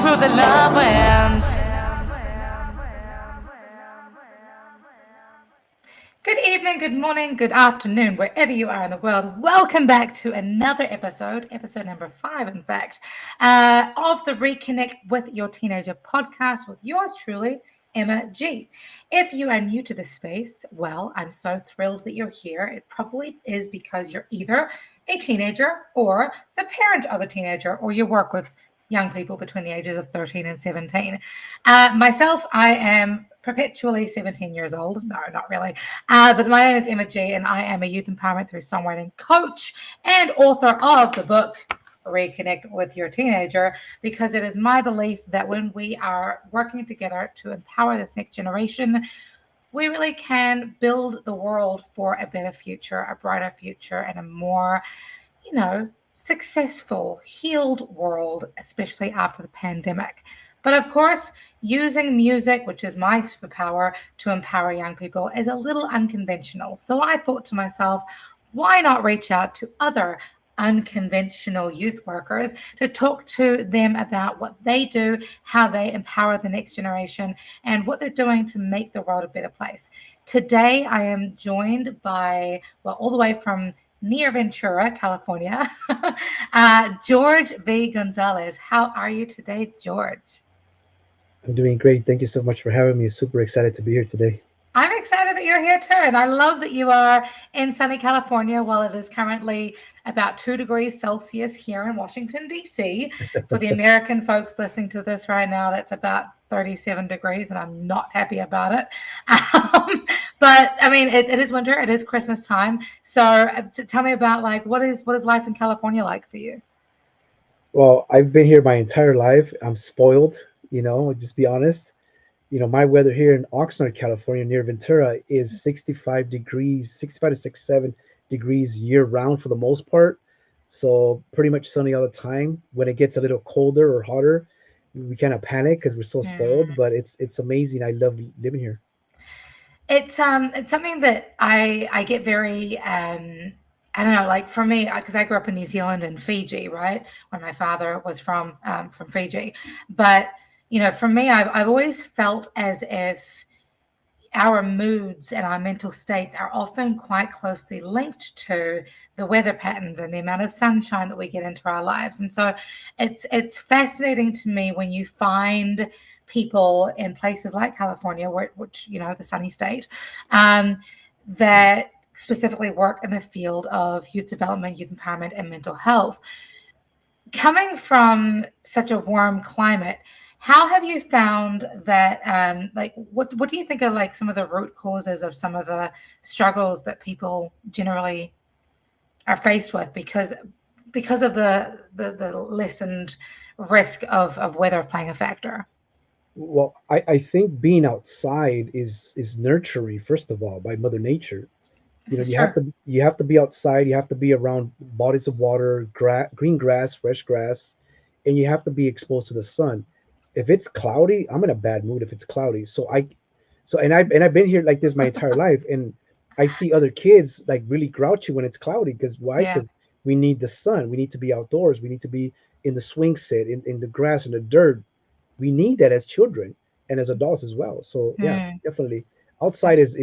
through the love winds. Good evening, good morning, good afternoon, wherever you are in the world. Welcome back to another episode number 5, in fact, of the Reconnect with Your Teenager podcast with yours truly, Emma G. If you are new to this space, well, I'm so thrilled that you're here. It probably is because you're either a teenager or the parent of a teenager, or you work with young people between the ages of 13 and 17. Myself, I am perpetually 17 years old. No, not really. But my name is Emma G, and I am a youth empowerment through songwriting coach and author of the book Reconnect with Your Teenager, because it is my belief that when we are working together to empower this next generation, we really can build the world for a better future, a brighter future, and a more, successful, healed world, especially after the pandemic. But of course, using music, which is my superpower, to empower young people is a little unconventional. So I thought to myself, why not reach out to other unconventional youth workers to talk to them about what they do, how they empower the next generation, and what they're doing to make the world a better place. Today, I am joined by, all the way from near Ventura, California, Jorge V. Gonzalez. How are you today, George? I'm doing great. Thank you so much for having me. Super excited to be here today. I'm excited that you're here too. And I love that you are in sunny California while it is currently about 2 degrees Celsius here in Washington, D.C. For the American folks listening to this right now, that's about 37 degrees, and I'm not happy about it. But I mean, it is winter. It is Christmas time. So tell me about what is life in California like for you? Well, I've been here my entire life. I'm spoiled, just be honest. My weather here in Oxnard, California, near Ventura, is 65 degrees, 65 to 67 degrees year round for the most part. So pretty much sunny all the time. When it gets a little colder or hotter, we kind of panic because we're so spoiled, but it's amazing. I love living here. It's something that I get very I don't know, like for me, because I grew up in New Zealand and Fiji, right, where my father was from Fiji. But for me, I've always felt as if our moods and our mental states are often quite closely linked to the weather patterns and the amount of sunshine that we get into our lives. And so it's fascinating to me when you find people in places like California, which the sunny state, that specifically work in the field of youth development, youth empowerment, and mental health. Coming from such a warm climate, how have you found that, what do you think are some of the root causes of some of the struggles that people generally are faced with because of the lessened risk of weather playing a factor? Well, I think being outside is nurturing, first of all, by Mother Nature. You have to be outside, you have to be around bodies of water, green grass, fresh grass, and you have to be exposed to the sun. If it's cloudy, I'm in a bad mood if it's cloudy. And I've been here like this my entire life, and I see other kids like really grouchy when it's cloudy. Because why? Yeah. Because we need the sun. We need to be outdoors. We need to be in the swing set, in the grass, in the dirt. We need that as children and as adults as well. So yeah, definitely. Outside it's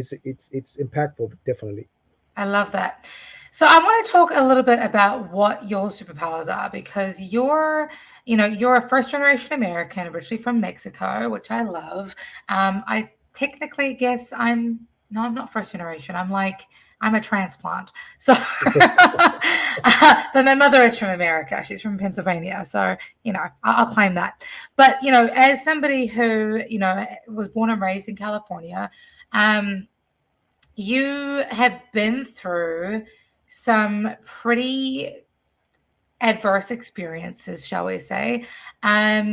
impactful, definitely. I love that. So I want to talk a little bit about what your superpowers are, because you're a first generation American, originally from Mexico, which I love. I technically guess I'm not first generation. I'm a transplant. So, but my mother is from America. She's from Pennsylvania. So, I'll claim that. But, as somebody who, was born and raised in California, you have been through some pretty adverse experiences, shall we say,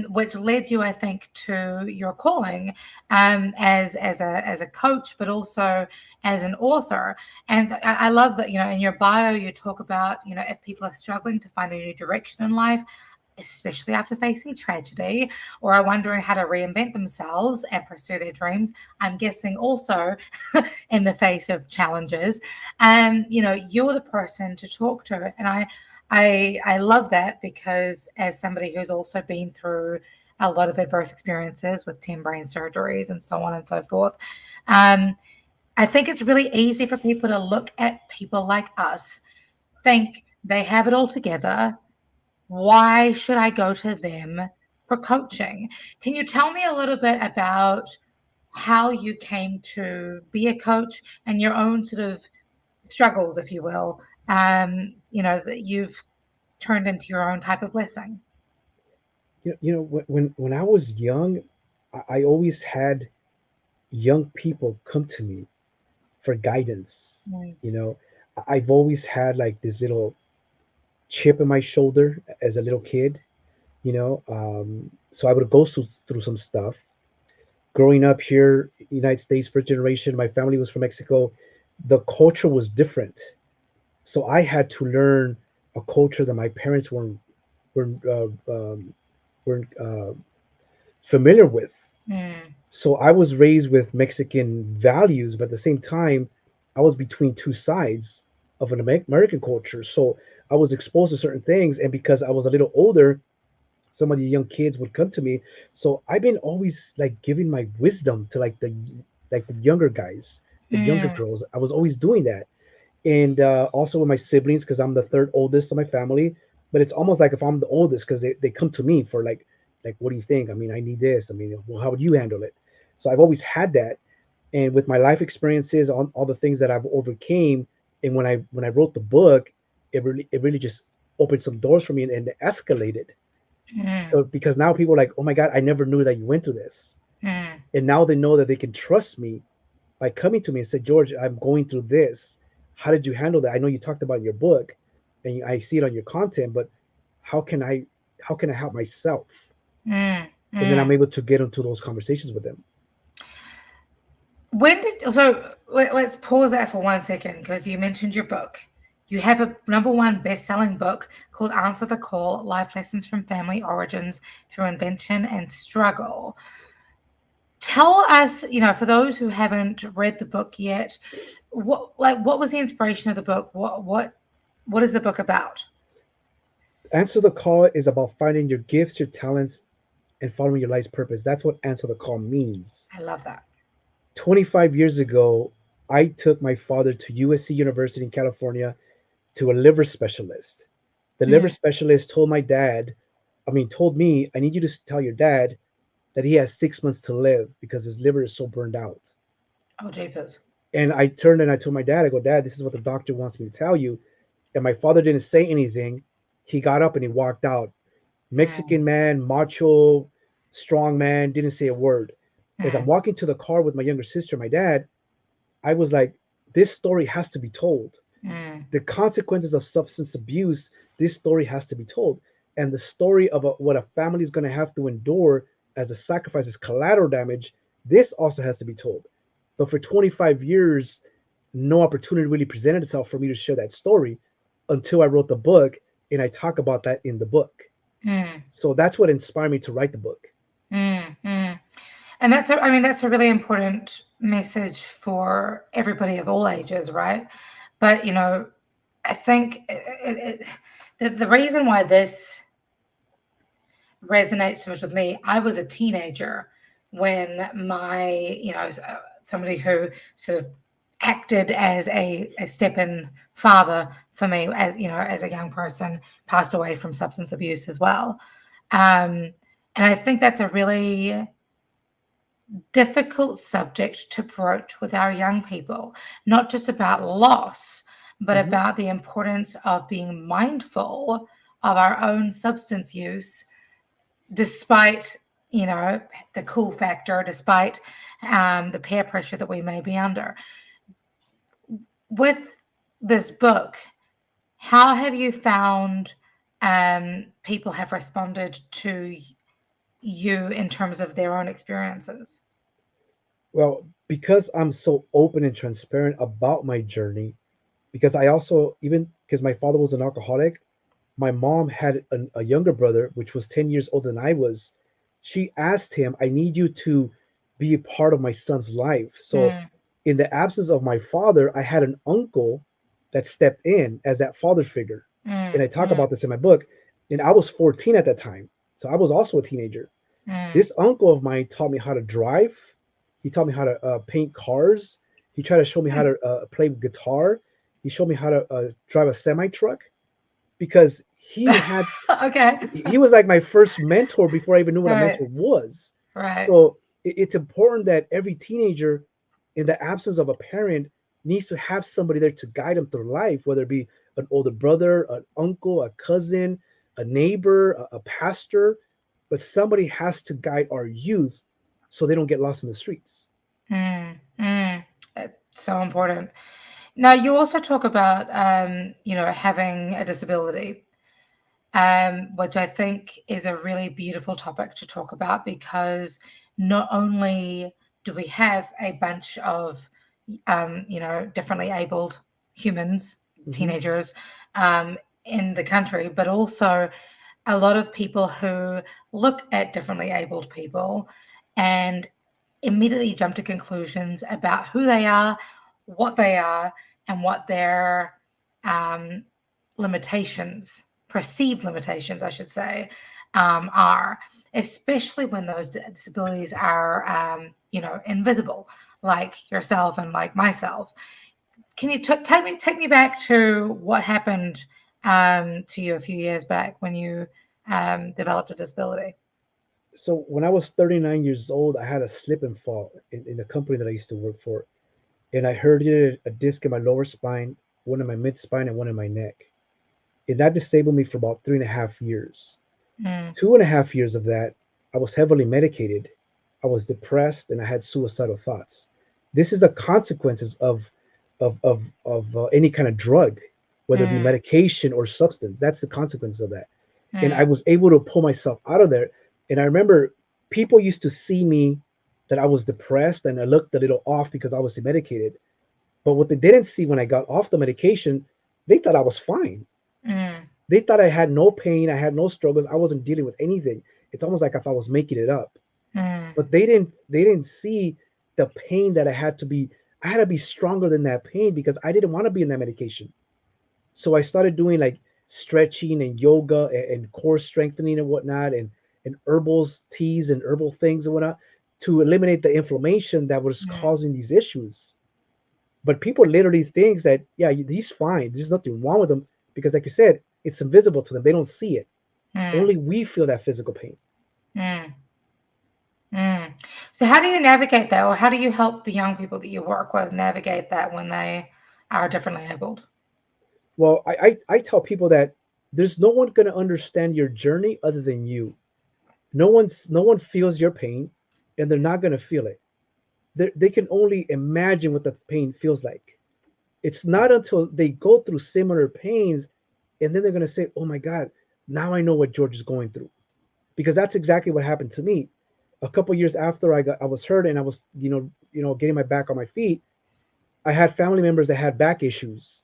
which led you, I think, to your calling as a coach, but also as an author. And I love that, in your bio, you talk about, if people are struggling to find a new direction in life, especially after facing tragedy, or are wondering how to reinvent themselves and pursue their dreams, I'm guessing also in the face of challenges, you're the person to talk to. And I love that, because as somebody who's also been through a lot of adverse experiences with 10 brain surgeries and so on and so forth. Um, I think it's really easy for people to look at people like us, think they have it all together. Why should I go to them for coaching? Can you tell me a little bit about how you came to be a coach and your own sort of struggles, if you will, that you've turned into your own type of blessing? When I was young, I always had young people come to me for guidance. Mm, You know, I've always had like this little chip in my shoulder as a little kid. So I would go through some stuff. Growing up here, United States, first generation, my family was from Mexico. The culture was different, so I had to learn a culture that my parents weren't weren't familiar with. mm, So I was raised with Mexican values, but at the same time, I was between two sides of an American culture. So I was exposed to certain things, and because I was a little older, some of the young kids would come to me. So I've been always like giving my wisdom to like the younger guys, the younger mm, girls. I was always doing that, and also with my siblings because I'm the third oldest of my family. But it's almost like if I'm the oldest because they come to me for like what do you think? I mean, I need this. I mean, well, how would you handle it? So I've always had that, and with my life experiences, all the things that I've overcame, and when I wrote the book, it really just opened some doors for me and escalated. mm, So because now people are like, oh my God, I never knew that you went through this, mm, and now they know that they can trust me by coming to me and said, George, I'm going through this. How did you handle that? I know you talked about in your book, and I see it on your content, but how can I how can I help myself? mm, And then I'm mm. able to get into those conversations with them. Let's pause that for 1 second because you mentioned your book. You have a number one best-selling book called Answer the Call: Life Lessons from Family Origins Through Invention and Struggle. Tell us, for those who haven't read the book yet, what was the inspiration of the book? What is the book about? Answer the Call is about finding your gifts, your talents, and following your life's purpose. That's what Answer the Call means. I love that. 25 years ago, I took my father to USC University in California to a liver specialist. The liver Mm. specialist told me, I need you to tell your dad that he has 6 months to live because his liver is so burned out. Oh, jeepers. And I turned and I told my dad, I go, Dad, this is what the doctor wants me to tell you. And my father didn't say anything. He got up and he walked out. Mm, Mexican man, macho, strong man, didn't say a word. As I'm mm, walking to the car with my younger sister, my dad, I was like, this story has to be told. mm, The consequences of substance abuse, this story has to be told. And the story of what a family is going to have to endure as a sacrifice, as collateral damage, this also has to be told. But for 25 years, no opportunity really presented itself for me to share that story until I wrote the book, and I talk about that in the book. mm, So that's what inspired me to write the book. mm. And that's a really important message for everybody of all ages, right? But I think the reason why this resonates so much with me, I was a teenager when somebody who sort of acted as a step-in father for me as a young person passed away from substance abuse as well. And I think that's a really difficult subject to broach with our young people, not just about loss, but Mhm. about the importance of being mindful of our own substance use, despite, the cool factor, despite the peer pressure that we may be under. With this book, how have you found people have responded to you in terms of their own experiences? Well, because I'm so open and transparent about my journey, because I also, even because my father was an alcoholic, my mom had a younger brother, which was 10 years older than I was. She asked him, I need you to be a part of my son's life. So, Mm, in the absence of my father, I had an uncle that stepped in as that father figure. And mm, I talk mm, about this in my book. And I was 14 at that time. So, I was also a teenager. Mm. This uncle of mine taught me how to drive. He taught me how to paint cars. He tried to show me how Hmm. to play guitar. He showed me how to drive a semi truck because Okay. he was like my first mentor before I even knew what a Right. mentor was. Right. So it's important that every teenager, in the absence of a parent, needs to have somebody there to guide them through life, whether it be an older brother, an uncle, a cousin, a neighbor, a pastor, but somebody has to guide our youth so they don't get lost in the streets. Mm. Mm. It's so important. Now, you also talk about, having a disability, which I think is a really beautiful topic to talk about because not only do we have a bunch of, differently abled humans, Hmm. teenagers, in the country, but also a lot of people who look at differently abled people and immediately jump to conclusions about who they are, and what their um, limitations, perceived limitations, I should say, are, especially when those disabilities are, invisible, like yourself and like myself. Can you take me back to what happened to you a few years back when you developed a disability? So when I was 39 years old, I had a slip and fall in the company that I used to work for, and I herniated a disc in my lower spine, one in my mid spine, and one in my neck. And that disabled me for about 3.5 years. Mm, 2.5 years of that, I was heavily medicated. I was depressed and I had suicidal thoughts. This is the consequences of any kind of drug, whether it be mm, medication or substance. That's the consequence of that. And I mm, was able to pull myself out of there. And I remember people used to see me that I was depressed and I looked a little off because I was medicated. But what they didn't see when I got off the medication, they thought I was fine. mm, They thought I had no pain, I had no struggles, I wasn't dealing with anything. It's almost like if I was making it up. mm, But they didn't see the pain that I had to be stronger than that pain because I didn't want to be in that medication. So I started doing like stretching and yoga and core strengthening and whatnot and herbals, teas and herbal things and whatnot to eliminate the inflammation that was mm, causing these issues. But people literally think that, yeah, he's fine. There's nothing wrong with him because, like you said, it's invisible to them. They don't see it. mm, Only we feel that physical pain. mm, mm. So, how do you navigate that, or how do you help the young people that you work with navigate that when they are differently abled? Well, I tell people that there's no one going to understand your journey other than you. No one feels your pain, and they're not going to feel it. They can only imagine what the pain feels like. It's not until they go through similar pains, and then they're going to say, "Oh my God, now I know what George is going through," because that's exactly what happened to me. A couple years after I was hurt and I was getting my back on my feet, I had family members that had back issues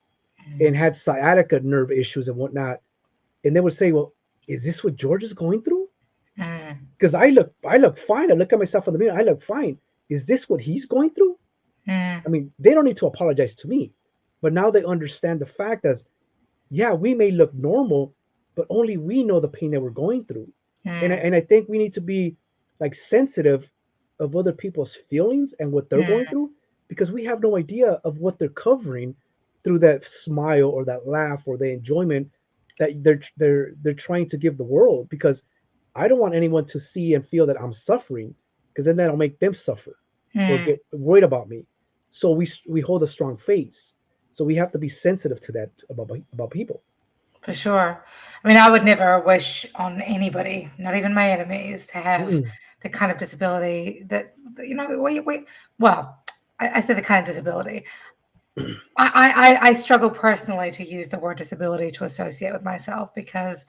and Mm, had sciatica nerve issues and whatnot, and they would say, "Well, is this what George is going through?" mm, Because I look fine. I look at myself in the mirror. I look fine. Is this what he's going through? mm, I mean, they don't need to apologize to me, but now they understand the fact that, yeah, we may look normal, but only we know the pain that we're going through. And I, mm, and I think we need to be like sensitive of other people's feelings and what they're going mm, through because we have no idea of what they're covering through that smile or that laugh or the enjoyment that they're trying to give the world. Because I don't want anyone to see and feel that I'm suffering, because then that'll make them suffer or mm. get worried about me. So we hold a strong face. So we have to be sensitive to that about people. For sure. I mean, I would never wish on anybody, not even my enemies, to have Mm-mm. the kind of disability that well, I say the kind of disability. I struggle personally to use the word disability to associate with myself because,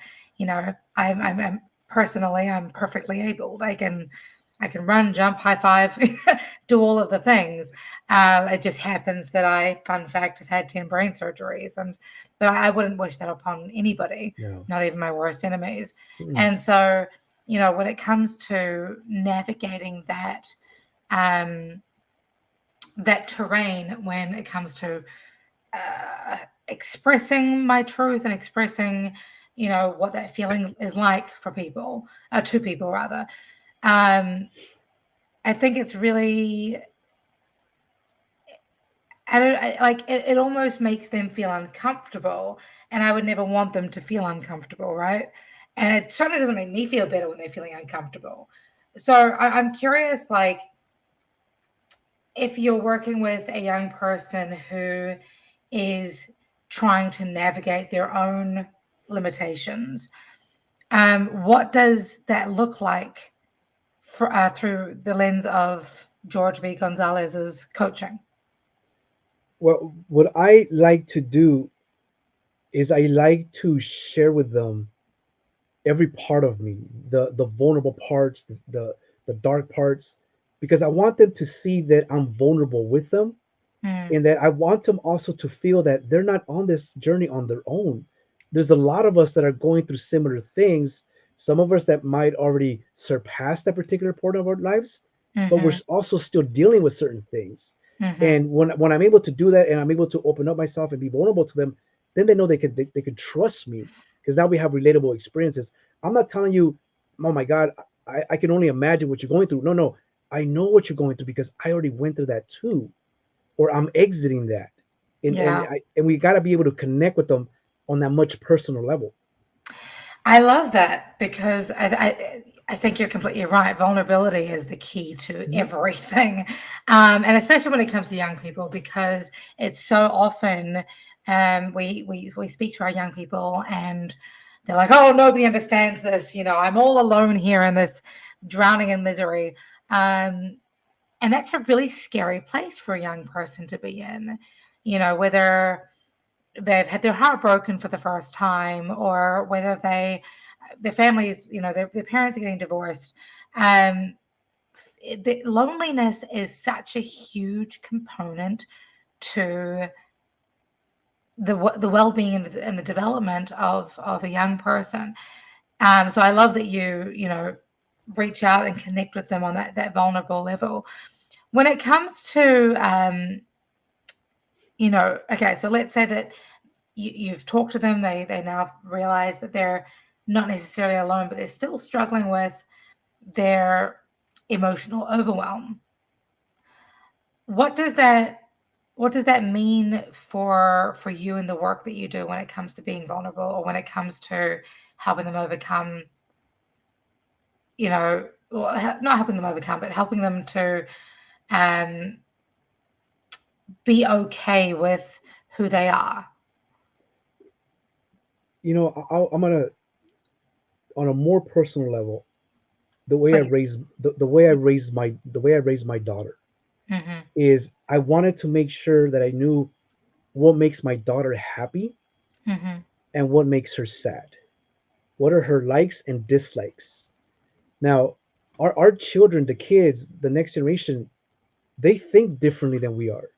I'm personally, I'm perfectly able. I can run, jump, high five, do all of the things. It just happens that fun fact, have had 10 brain surgeries, but I wouldn't wish that upon anybody, No. not even my worst enemies. Mm-mm. And so, when it comes to navigating um, that terrain, when it comes to uh, expressing my truth and expressing, what that feeling is like for people, to people rather. I think it's really, I don't like it, it almost makes them feel uncomfortable, and I would never want them to feel uncomfortable, right? And it certainly doesn't make me feel better when they're feeling uncomfortable. So I'm curious, like, if you're working with a young person who is trying to navigate their own limitations, what does that look like for, through the lens of George V. Gonzalez's coaching? Well, what I like to do is I like to share with them every part of me, the vulnerable parts, the dark parts, because I want them to see that I'm vulnerable with them, Mm, and that I want them also to feel that they're not on this journey on their own. There's a lot of us that are going through similar things. Some of us that might already surpass that particular part of our lives, but we're mm-hmm, also still dealing with certain things. mm-hmm. And when I'm able to do that and I'm able to open up myself and be vulnerable to them, then they know they can trust me, because now we have relatable experiences. I'm not telling you, oh my God, I can only imagine what you're going through. No, no, I know what you're going through because I already went through that too, or I'm exiting that. Yeah. And we got to be able to connect with them on that much personal level. I love that because I think you're completely right. Vulnerability is the key to Mhm. everything, and especially when it comes to young people, because it's so often we speak to our young people and they're like, "Oh, nobody understands this. You know, I'm all alone here in this drowning in misery." Um, and that's a really scary place for a young person to be in. You know, whether they've had their heart broken for the first time, or whether their families, you know, their parents are getting divorced. um the loneliness is such a huge component to the well-being and the development of a young person. So I love that you know, reach out and connect with them on that vulnerable level. When it comes to you know, okay, so let's say that you've talked to them, they now realize that they're not necessarily alone, but they're still struggling with their emotional overwhelm. What does that what does that mean for you and the work that you do when it comes to being vulnerable, or when it comes to helping them overcome, you know, or not helping them overcome, but helping them to um, be okay with who they are? You know, I'm gonna, on a more personal level, the way I Please. raise the way I raise my daughter Hmm. is I wanted to make sure that I knew what makes my daughter happy Hmm. and what makes her sad. What are her likes and dislikes? Now, our children, the kids, the next generation, they think differently than we are.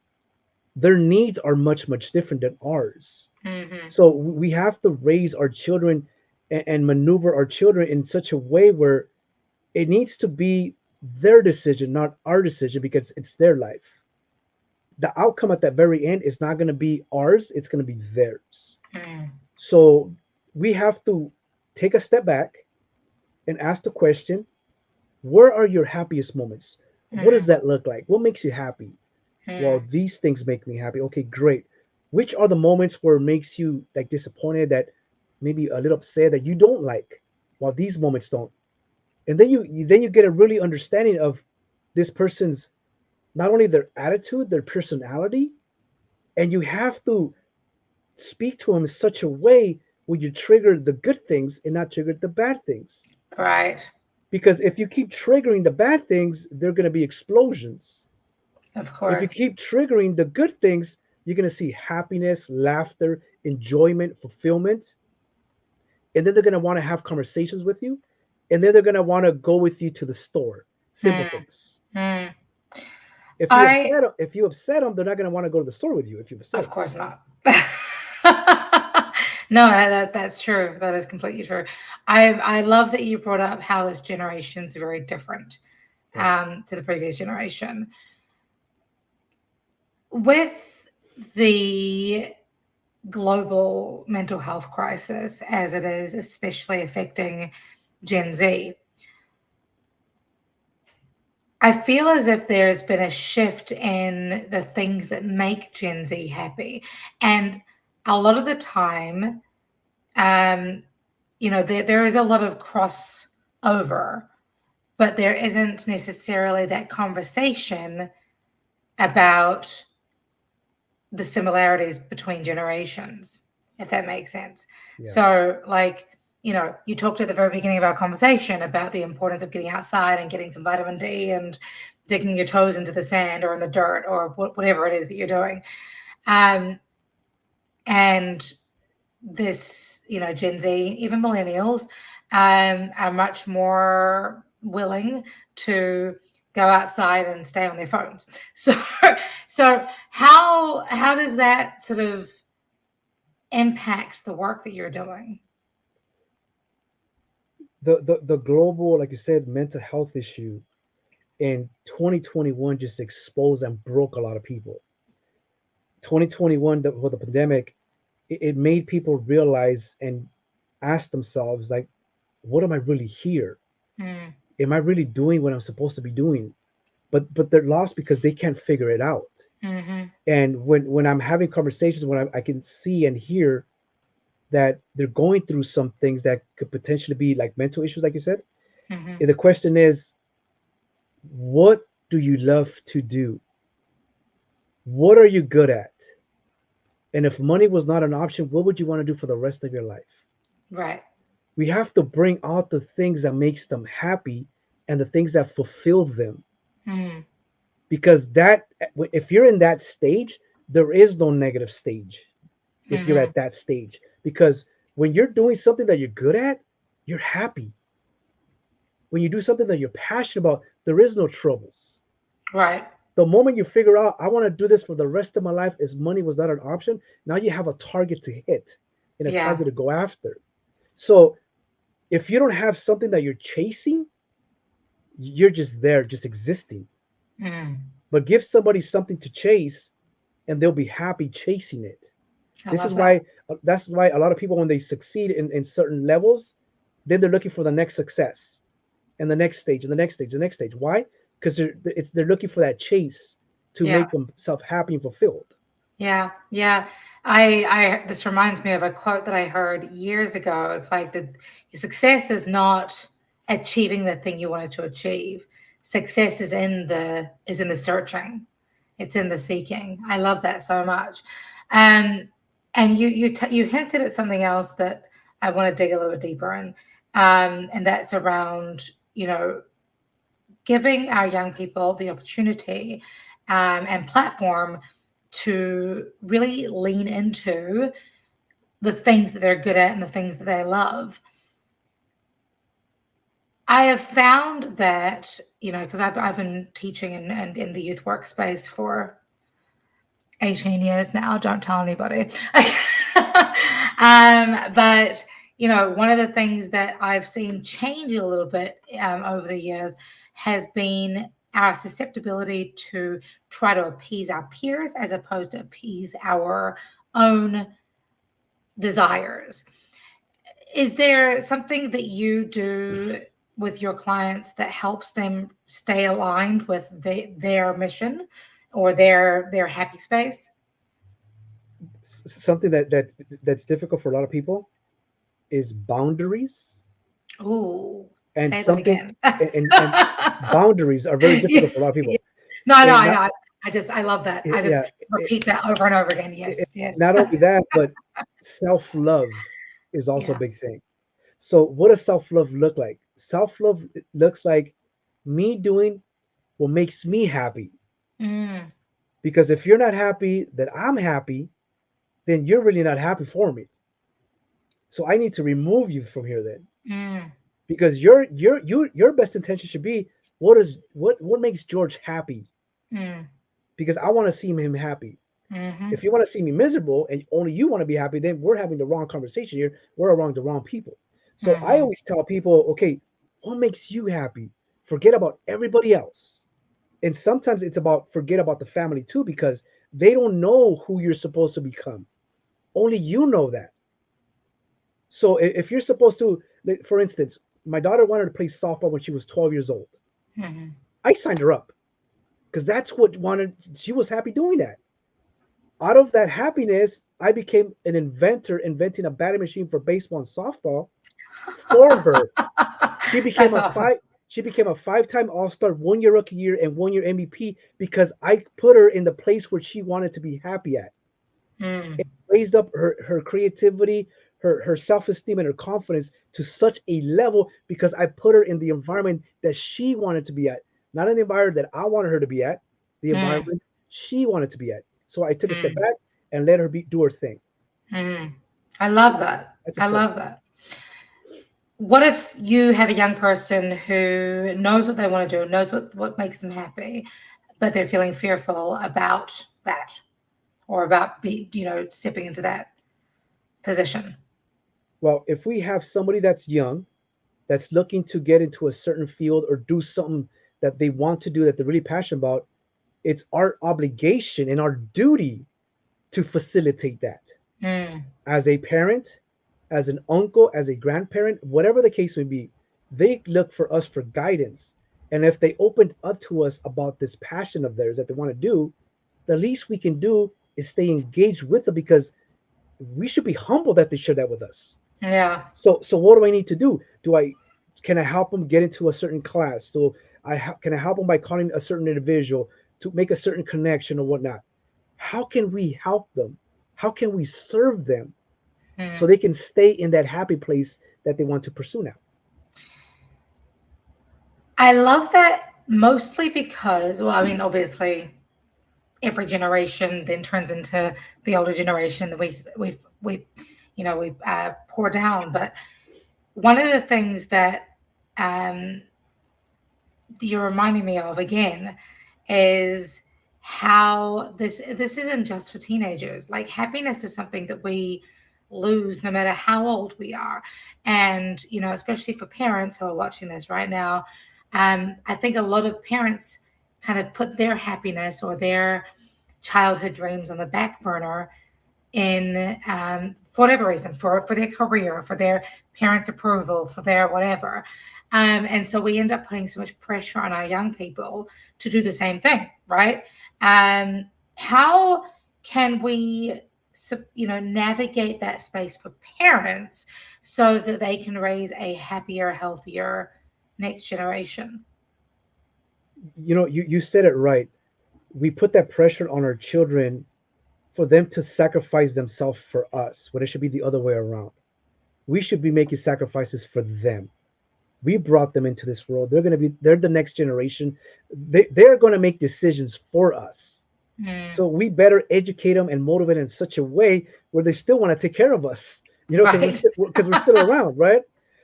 Their needs are much different than ours. Hmm. So we have to raise our children and maneuver our children in such a way where it needs to be their decision, not our decision, because it's their life. The outcome at that very end is not going to be ours, it's going to be theirs. Mm. So we have to take a step back and ask the question, where are your happiest moments? What does Mm. that look like? What makes you happy? Well, Mm. these things make me happy. Okay, great. Which are the moments where it makes you like disappointed, that maybe a little upset, that you don't like? Well, these moments don't. And then you get a really understanding of this person's, not only their attitude, their personality, and you have to speak to them in such a way where you trigger the good things and not trigger the bad things. Right. Because if you keep triggering the bad things, they're going to be explosions. Of If you course. keep triggering the good things, you're going to see happiness, laughter, enjoyment, fulfillment. And then they're going to want to have conversations with you. And then they're going to want to go with you to the store. Simple Mm. things. Mm. If you I, upset them, they're not going to want to go to the store with you if you upset of them. course not. No, that's true. That is completely true. I love that you brought up how this generation's very different Right. to the previous generation. With the global mental health crisis as it is, especially affecting Gen Z, I feel as if there's been a shift in the things that make Gen Z happy. And a lot of the time, um, there is a lot of crossover, but there isn't necessarily that conversation about the similarities between generations, if that makes sense. Yeah. So, like, you talked at the very beginning of our conversation about the importance of getting outside and getting some vitamin D and digging your toes into the sand or in the dirt or whatever it is that you're doing. Um, and this, Gen Z, even millennials, are much more willing to go outside and stay on their phones. So, how does that sort of impact the work that you're doing? The global, like you said, mental health issue in 2021 just exposed and broke a lot of people. 2021, with the pandemic, it made people realize and ask themselves, like, what am I really here? Mm, Am I really doing what I'm supposed to be doing? But they're lost because they can't figure it out. mm-hmm, And when I'm having conversations, when I can see and hear that they're going through some things that could potentially be like mental issues, like you said, mm-hmm, the question is, what do you love to do? What are you good at? And if money was not an option, what would you want to do for the rest of your life? right. We have to bring out the things that makes them happy and the things that fulfill them, Mm, because that, if you're in that stage, there is no negative stage if you're mm-hmm, at that stage, because when you're doing something that you're good at, you're happy. When you do something that you're passionate about, there is no troubles. right. The moment you figure out, I want to do this for the rest of my life, as money was not an option, now you have a target to hit and a Yeah. target to go after. So if you don't have something that you're chasing, you're just there, just existing. Mm, But give somebody something to chase, and they'll be happy chasing it. I This is love that. why, that's why a lot of people, when they succeed in certain levels, then they're looking for the next success and the next stage and the next stage, the next stage. Why? Because they're looking for that chase to Yeah. make themselves happy and fulfilled. Yeah, yeah. I this reminds me of a quote that I heard years ago. It's like the success is not achieving the thing you wanted to achieve. Success is in the searching. It's in the seeking. I love that so much. Um, and you hinted at something else that I want to dig a little bit deeper in, and that's around giving our young people the opportunity and platform to really lean into the things that they're good at and the things that they love. I have found that, because I've been teaching in the youth workspace for 18 years now. Don't tell anybody. But one of the things that I've seen change a little bit over the years has been our susceptibility to try to appease our peers as opposed to appease our own desires. Is there something that you do with your clients that helps them stay aligned with their mission or their happy space? Something that's difficult for a lot of people is boundaries, Oh, and say that something, again. and boundaries are very Yeah, difficult for a lot of yeah. people. No, And I not, know. I love that. I just yeah, repeat that over and over again. Yes, yes. not only that, but self love is also a Yeah. big thing. So, what does self love look like? Self love looks like me doing what makes me happy. Mm, Because if you're not happy that I'm happy, then you're really not happy for me. So I need to remove you from here then, mm, because your best intention should be, what makes George happy, mm, because I want to see him happy. mm-hmm, If you want to see me miserable and only you want to be happy, then we're having the wrong conversation here. We're around the wrong people. So I mm-hmm. always tell people, okay, what makes you happy? Forget about everybody else. And sometimes it's about forget about the family too, because they don't know who you're supposed to become. Only you know that. So if you're supposed to, like, for instance, my daughter wanted to play softball when she was 12 years old. Mm-hmm. I signed her up because that's what wanted. She was happy doing that. Out of that happiness, I became an inventor, inventing a batting machine for baseball and softball for her. She became That's a awesome. five. She became a five-time All-Star, 1 year Rookie Year, and 1 year MVP because I put her in the place where she wanted to be happy at. It Mm, raised up her creativity, her self-esteem, and her confidence to such a level because I put her in the environment that she wanted to be at, not in the environment that I wanted her to be at, the mm, environment she wanted to be at. So I took a step mm, back and let her do her thing. mm. I love that. That's I important. love that. What if you have a young person who knows what they want to do, knows what makes them happy, but they're feeling fearful about that or about stepping into that position? Well, if we have somebody that's young, that's looking to get into a certain field or do something that they want to do that they're really passionate about, it's our obligation and our duty to facilitate that. Mm, As a parent, as an uncle, as a grandparent, whatever the case may be, they look for us for guidance. And if they opened up to us about this passion of theirs that they want to do, the least we can do is stay engaged with them because we should be humble that they share that with us. yeah. So what do I need to do? Do I Can I help them get into a certain class? So can I help them by calling a certain individual to make a certain connection or whatnot? How can we help them? How can we serve them so Mm. they can stay in that happy place that they want to pursue now? I love that mostly because, well, I mean, obviously, every generation then turns into the older generation that we pour down. But one of the things that um, you're reminding me of again is how this isn't just for teenagers. Like happiness is something that we lose no matter how old we are. And especially for parents who are watching this right now, I think a lot of parents kind of put their happiness or their childhood dreams on the back burner in for whatever reason, for their career, for their parents' approval, for their whatever. And so we end up putting so much pressure on our young people to do the same thing, right? How can we, navigate that space for parents so that they can raise a happier, healthier next generation? You said it right. We put that pressure on our children for them to sacrifice themselves for us, when it should be the other way around. We should be making sacrifices for them. We brought them into this world. They're the next generation. They're going to make decisions for us. Mm, So we better educate them and motivate them in such a way where they still want to take care of us, right. because we're still around, right?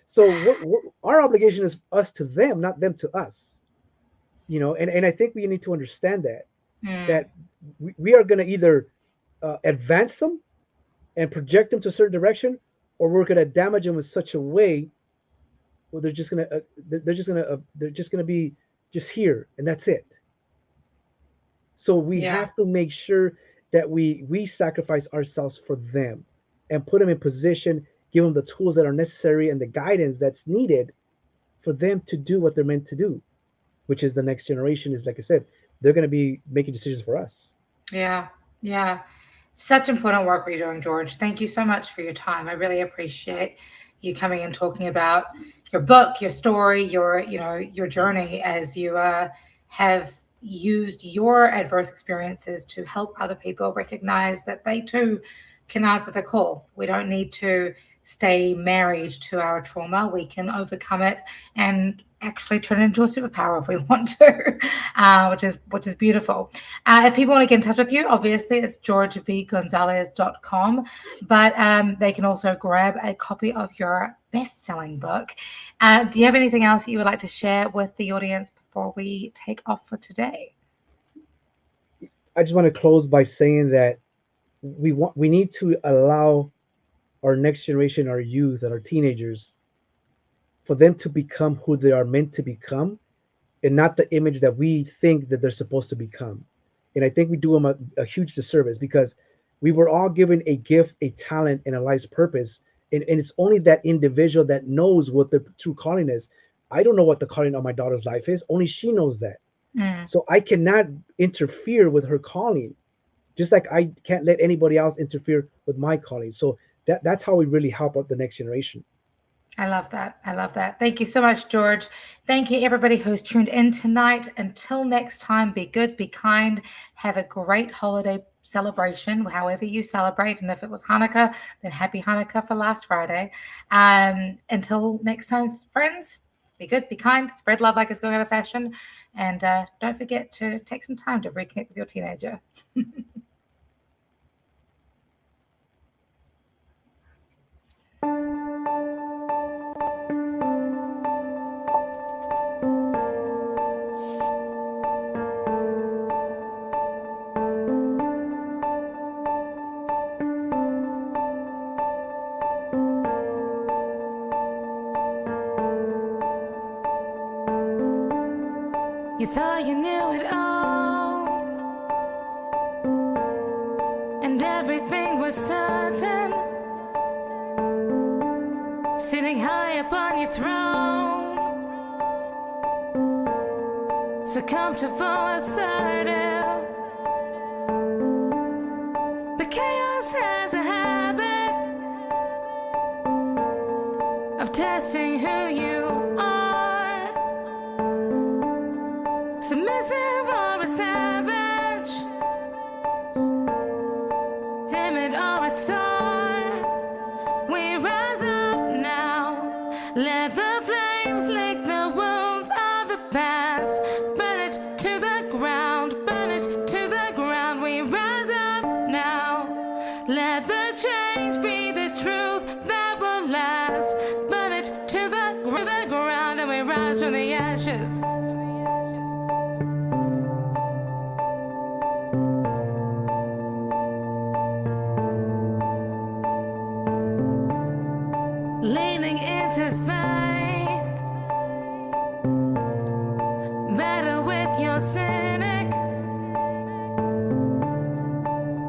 So our obligation is us to them, not them to us. And I think we need to understand Mm, that we are going to either advance them and project them to a certain direction, or we're going to damage them in such a way where they're just going to be just here and that's it. So we yeah. have to make sure that we sacrifice ourselves for them and put them in position, give them the tools that are necessary and the guidance that's needed for them to do what they're meant to do, which is the next generation. Is, like I said, they're going to be making decisions for us. Yeah, yeah. Such important work what you're doing, George. Thank you so much for your time. I really appreciate you coming and talking about your book, your story, your journey as you have used your adverse experiences to help other people recognize that they too can answer the call. We don't need to stay married to our trauma. We can overcome it and actually turn it into a superpower if we want to, which is beautiful. If people want to get in touch with you, obviously it's georgevgonzalez.com, but they can also grab a copy of your best-selling book. Do you have anything else that you would like to share with the audience before we take off for today? I just want to close by saying that we need to allow our next generation, our youth, and our teenagers, for them to become who they are meant to become, and not the image that we think that they're supposed to become. And I think we do them a huge disservice because we were all given a gift, a talent, and a life's purpose. And it's only that individual that knows what the true calling is. I don't know what the calling of my daughter's life is. Only she knows that. So I cannot interfere with her calling, just like I can't let anybody else interfere with my calling. So that's how we really help out the next generation. I love that. I love that. Thank you so much, George. Thank you, everybody who's tuned in tonight. Until next time, be good, be kind, have a great holiday celebration, however you celebrate. And if it was Hanukkah, then happy Hanukkah for last Friday. Until next time, friends, be good, be kind, spread love like it's going out of fashion. And don't forget to take some time to reconnect with your teenager. You thought you knew it all, and everything was certain, sitting high upon your throne, so comfortable, assertive. But chaos has a habit of testing who you are. Submissive or a savage, timid or a star, we rise up now. Let the flames lick the wounds of the past. Burn it to the ground, burn it to the ground. We rise up now. Let the change be the truth that will last. Burn it to the ground, and we rise from the ashes. Leaning into faith, better with your cynic,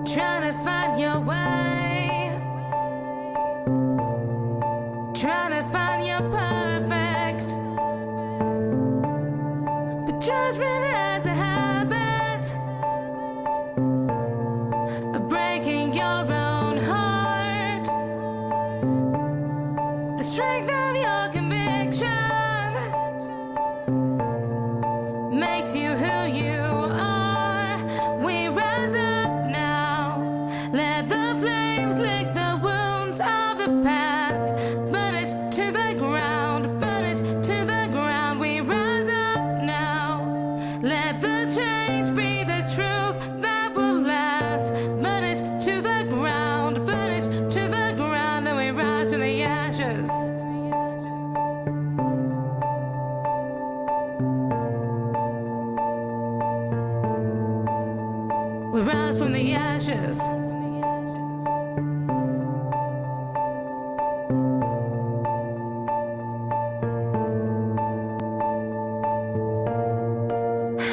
trying to find your way, trying to find your perfect. But judgment has a habit of breaking your own heart. The strength of your conviction makes you who you are. We rise up now. Let the flames lick the wounds of the past. Burn it to the ground, burn it to the ground. We rise up now. Let the change be the truth that will last. Burn it to the ground, burn it to the ground. Then we rise from the ashes. We rise from the ashes.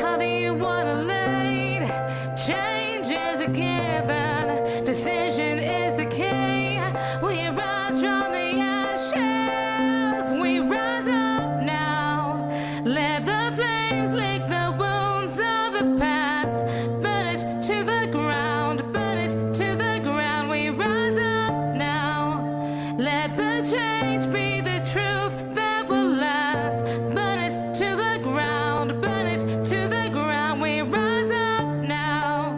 How do you want to lead? Change is a given. Decision is the key. We rise from the ashes. We rise up now. Let the flames lick the wounds of the past. Burn it to the ground. Burn it to the ground. We rise up now. Let the change be the truth that will last. Burn it to the ground. Burn it to the ground. We rise up now.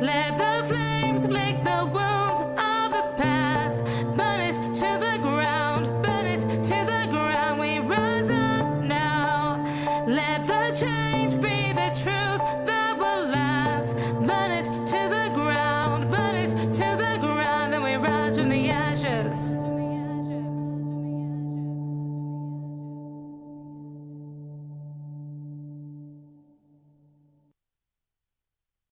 Let the flames lick the wounds of the past. Burn it to the ground. Burn it to the ground. We rise up now. Let the change be the truth that will last. Burn it to the ground. Burn it to the ground. And we rise from the ashes.